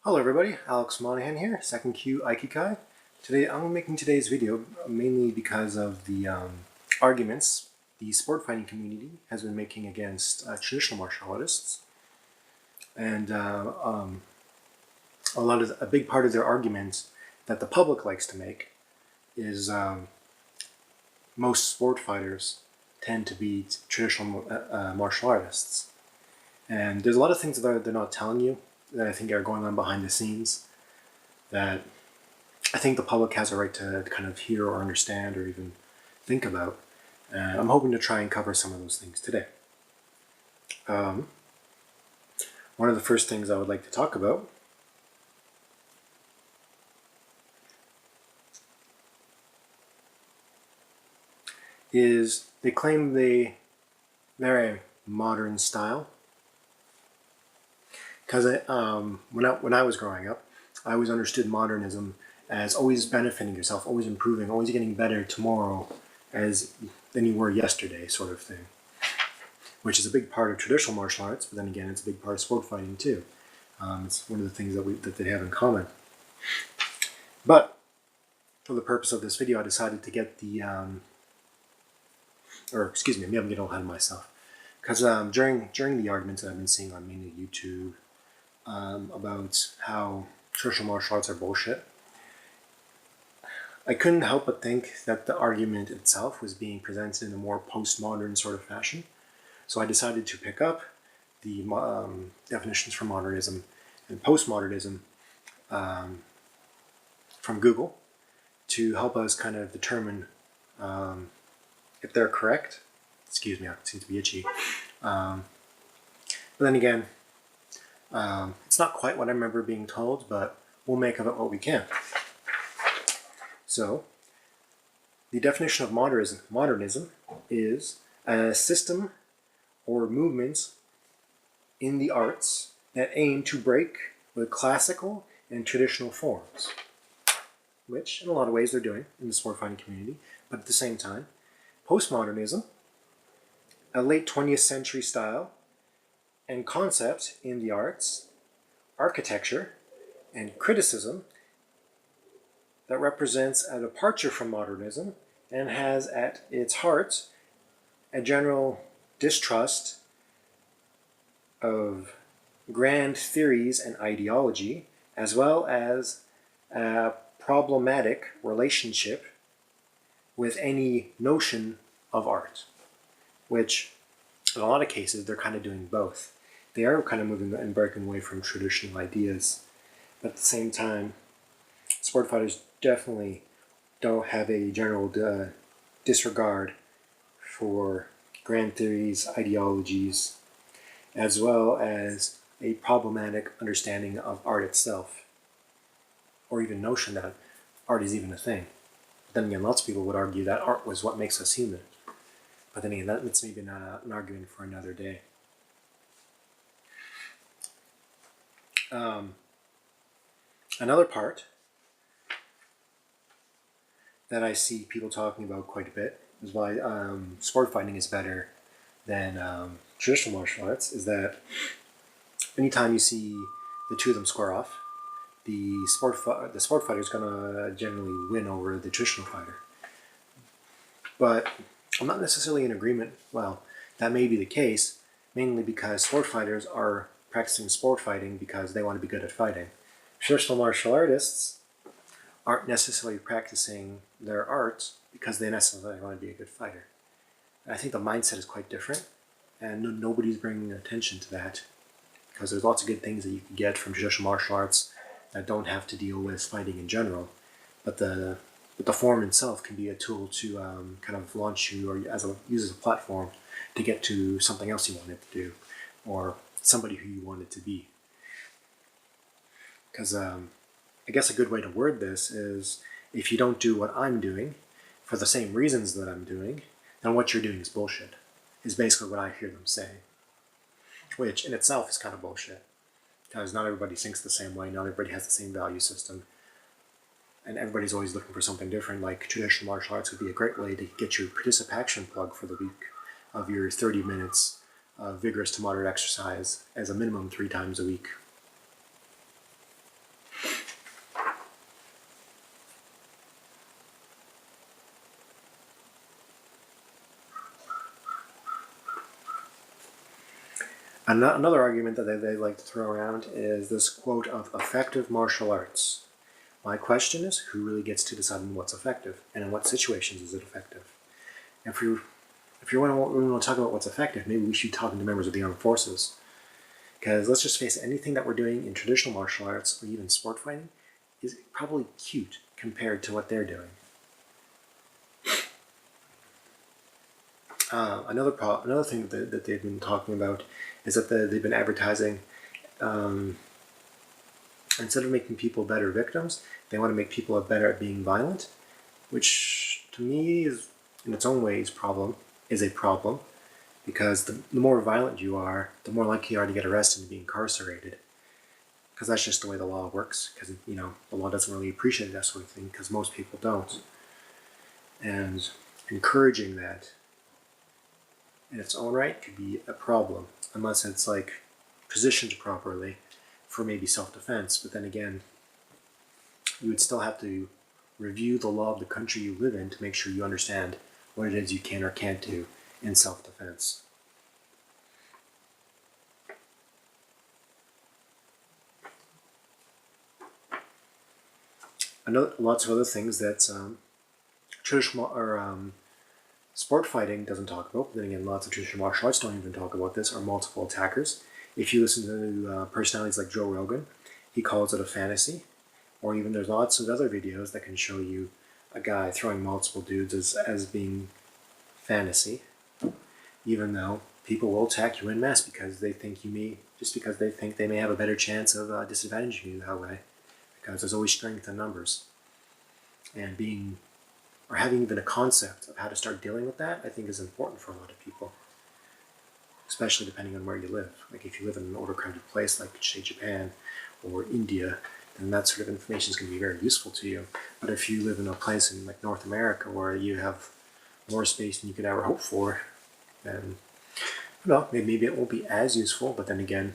Hello everybody, Alex Monahan here, Second Q Aikikai. Today I'm making today's video mainly because of the arguments the sport fighting community has been making against traditional martial artists. And a big part of their argument that the public likes to make is most sport fighters tend to be traditional martial artists. And there's a lot of things that they're not telling you that I think are going on behind the scenes that I think the public has a right to kind of hear or understand or even think about. I'm hoping to try and cover some of those things today. One of the first things I would like to talk about is they claim they're a modern style. Because when I was growing up, I always understood modernism as always benefiting yourself, always improving, always getting better tomorrow than you were yesterday, sort of thing. Which is a big part of traditional martial arts, but then again, it's a big part of sport fighting too. It's one of the things that they have in common. But for the purpose of this video, I decided to get maybe I'm getting all ahead of myself. Because during the arguments that I've been seeing on mainly YouTube, about how traditional martial arts are bullshit, I couldn't help but think that the argument itself was being presented in a more postmodern sort of fashion. So I decided to pick up the definitions for modernism and postmodernism from Google to help us kind of determine if they're correct. Excuse me, I seem to be itchy. But then again, it's not quite what I remember being told, but we'll make of it what we can. So, the definition of modernism is a system or movements in the arts that aim to break with classical and traditional forms, which in a lot of ways they're doing in the sport fighting community, but at the same time, postmodernism, a late 20th century style and concept in the arts, architecture, and criticism that represents a departure from modernism and has at its heart a general distrust of grand theories and ideology, as well as a problematic relationship with any notion of art, which in a lot of cases they're kind of doing both. They are kind of moving and breaking away from traditional ideas, but at the same time, sport fighters definitely don't have a general disregard for grand theories, ideologies, as well as a problematic understanding of art itself, or even notion that art is even a thing. But then again, lots of people would argue that art was what makes us human. But then again, that's maybe not an argument for another day. Another part that I see people talking about quite a bit is why sport fighting is better than traditional martial arts is that anytime you see the two of them square off, the sport fighter is going to generally win over the traditional fighter. But I'm not necessarily in agreement. Well, that may be the case, mainly because sport fighters are practicing sport fighting because they want to be good at fighting. Traditional martial artists aren't necessarily practicing their art because they necessarily want to be a good fighter. And I think the mindset is quite different, and nobody's bringing attention to that because there's lots of good things that you can get from traditional martial arts that don't have to deal with fighting in general, but the form itself can be a tool to kind of launch you or use as a platform to get to something else you wanted to do or somebody who you wanted to be. Because I guess a good way to word this is if you don't do what I'm doing for the same reasons that I'm doing, then what you're doing is bullshit, is basically what I hear them saying. Which in itself is kind of bullshit. Because not everybody thinks the same way, not everybody has the same value system. And everybody's always looking for something different, like traditional martial arts would be a great way to get your participation plug for the week of your 30 minutes of vigorous to moderate exercise as a minimum 3 times a week. Another argument that they like to throw around is this quote of effective martial arts. My question is, who really gets to decide on what's effective, and in what situations is it effective? If you want to talk about what's effective, maybe we should be talking to members of the armed forces. Because let's just face it, anything that we're doing in traditional martial arts or even sport fighting is probably cute compared to what they're doing. Another thing that they've been talking about is that they've been advertising, instead of making people better victims, they want to make people better at being violent, which to me is, in its own way, is a problem, because the more violent you are, the more likely you are to get arrested and be incarcerated. Because that's just the way the law works. Because the law doesn't really appreciate that sort of thing. Because most people don't. And encouraging that in its own right could be a problem, unless it's like positioned properly for maybe self-defense. But then again, you would still have to review the law of the country you live in to make sure you understand what it is you can or can't do in self-defense. Lots of other things that traditional or sport fighting doesn't talk about, but then again, lots of traditional martial arts don't even talk about this, are multiple attackers. If you listen to personalities like Joe Rogan, he calls it a fantasy. Or even there's lots of other videos that can show you a guy throwing multiple dudes as being fantasy, even though people will attack you en masse because they think because they think they may have a better chance of disadvantaging you that way, because there's always strength in numbers. And having even a concept of how to start dealing with that, I think is important for a lot of people, especially depending on where you live. Like if you live in an overcrowded place like, say, Japan or India, then that sort of information is going to be very useful to you. But if you live in a place in like North America where you have more space than you could ever hope for, then maybe it won't be as useful. But then again,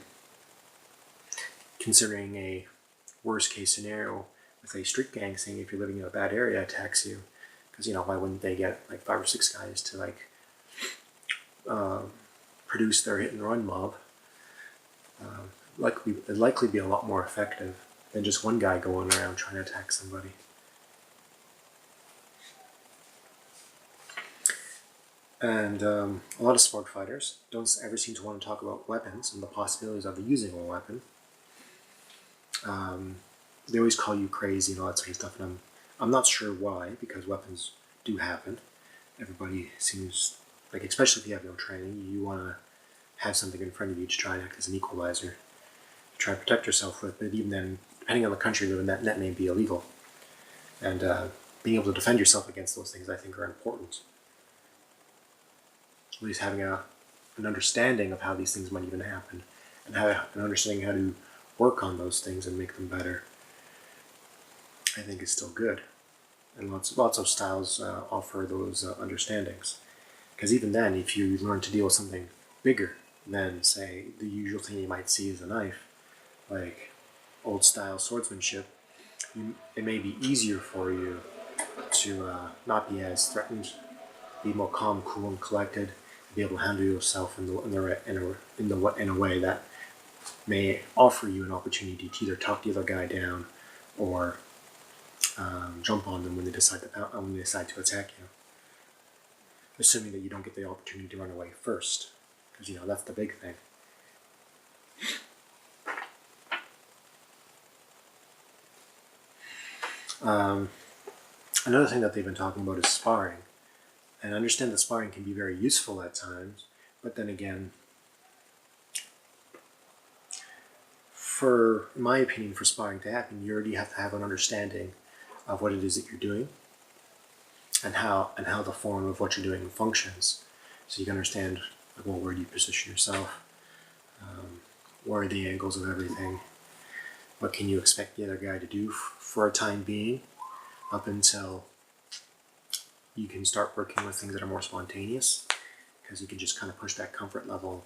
considering a worst case scenario with a street gang saying if you're living in a bad area attacks you, because why wouldn't they get like 5 or 6 guys to like produce their hit and run mob? It'd likely be a lot more effective than just one guy going around trying to attack somebody. And a lot of sport fighters don't ever seem to want to talk about weapons and the possibilities of using a weapon. They always call you crazy and all that sort of stuff, and I'm not sure why, because weapons do happen. Everybody seems like, especially if you have no training, you want to have something in front of you to try and act as an equalizer, to try and protect yourself with. But even then, depending on the country you live in, that may be illegal. And being able to defend yourself against those things, I think, are important. At least having an understanding of how these things might even happen, and an understanding how to work on those things and make them better, I think is still good. And lots of styles offer those understandings. Because even then, if you learn to deal with something bigger than, say, the usual thing you might see is a knife, like old style swordsmanship, it may be easier for you to not be as threatened, be more calm, cool, and collected, and be able to handle yourself in a way that may offer you an opportunity to either talk the other guy down or jump on them when they decide to attack you. Assuming that you don't get the opportunity to run away first, because that's the big thing. Another thing that they've been talking about is sparring. And I understand that sparring can be very useful at times, but then again, in my opinion, for sparring to happen, you already have to have an understanding of what it is that you're doing, and how the form of what you're doing functions. So you can understand, like, well, where do you position yourself? Where are the angles of everything? What can you expect the other guy to do for a time being, up until you can start working with things that are more spontaneous, because you can just kind of push that comfort level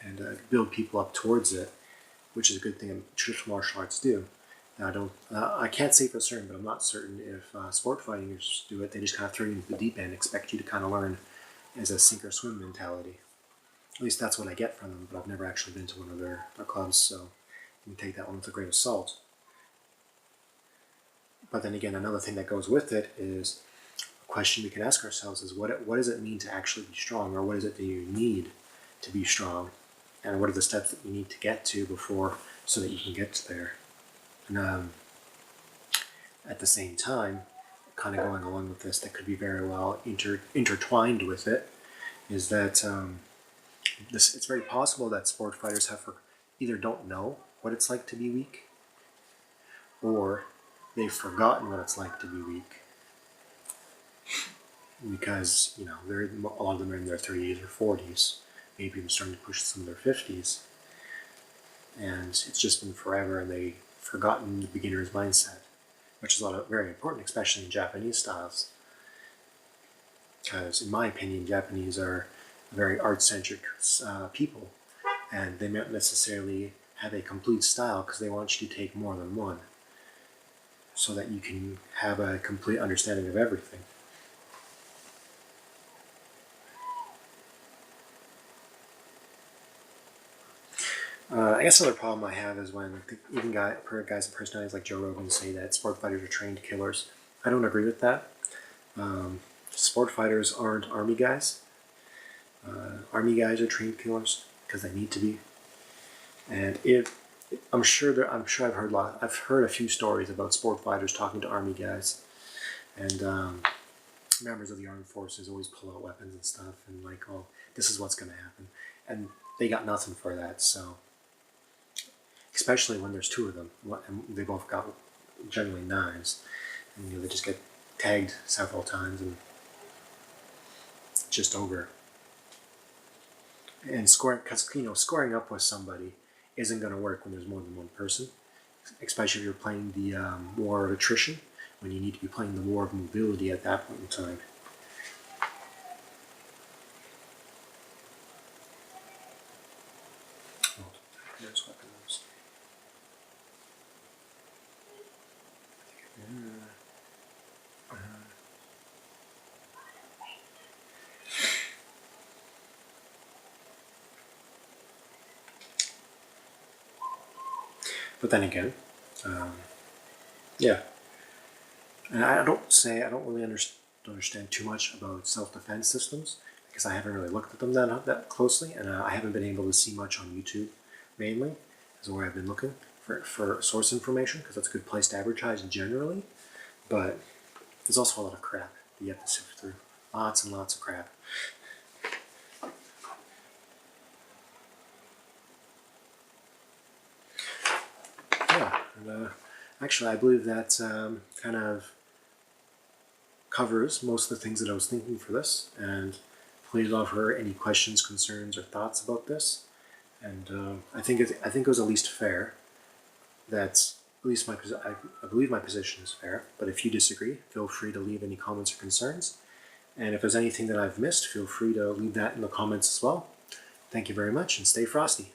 and build people up towards it, which is a good thing traditional martial arts do. Now, I can't say for certain, but I'm not certain if sport fighters do it. They just kind of throw you into the deep end, expect you to kind of learn as a sink or swim mentality. At least that's what I get from them, but I've never actually been to one of their clubs, so you can take that one with a grain of salt. But then again, another thing that goes with it is a question we can ask ourselves is what does it mean to actually be strong, or what is it that you need to be strong, and what are the steps that you need to get to before so that you can get there. And at the same time, kind of going along with this, that could be very well intertwined with it, is that it's very possible that sport fighters either don't know what it's like to be weak, or they've forgotten what it's like to be weak, because a lot of them are in their 30s or 40s, maybe even starting to push some of their 50s, and it's just been forever, and they've forgotten the beginner's mindset, which is very important, especially in Japanese styles, because in my opinion, Japanese are very art-centric people, and they don't necessarily have a complete style because they want you to take more than one, so that you can have a complete understanding of everything. I guess another problem I have is when even guys and personalities like Joe Rogan say that sport fighters are trained killers. I don't agree with that. Sport fighters aren't army guys. Army guys are trained killers because they need to be. And I've heard a few stories about sport fighters talking to army guys, and members of the armed forces always pull out weapons and stuff, and like, oh, this is what's going to happen, and they got nothing for that. So, especially when there's two of them, and they both got generally knives, and they just get tagged several times, and it's just over. And scoring up with somebody isn't going to work when there's more than one person, especially if you're playing the war of attrition, when you need to be playing the war of mobility at that point in time. Oh, there's weapons. But then again, yeah. And I don't really understand too much about self-defense systems because I haven't really looked at them that closely, and I haven't been able to see much on YouTube, mainly, is where I've been looking for source information, because that's a good place to advertise generally. But there's also a lot of crap that you have to sift through. Lots and lots of crap. Yeah, and actually I believe that kind of covers most of the things that I was thinking for this, and please offer any questions, concerns, or thoughts about this. And I think it was at least fair. That's at least I believe my position is fair. But if you disagree, feel free to leave any comments or concerns. And if there's anything that I've missed, feel free to leave that in the comments as well. Thank you very much, and stay frosty.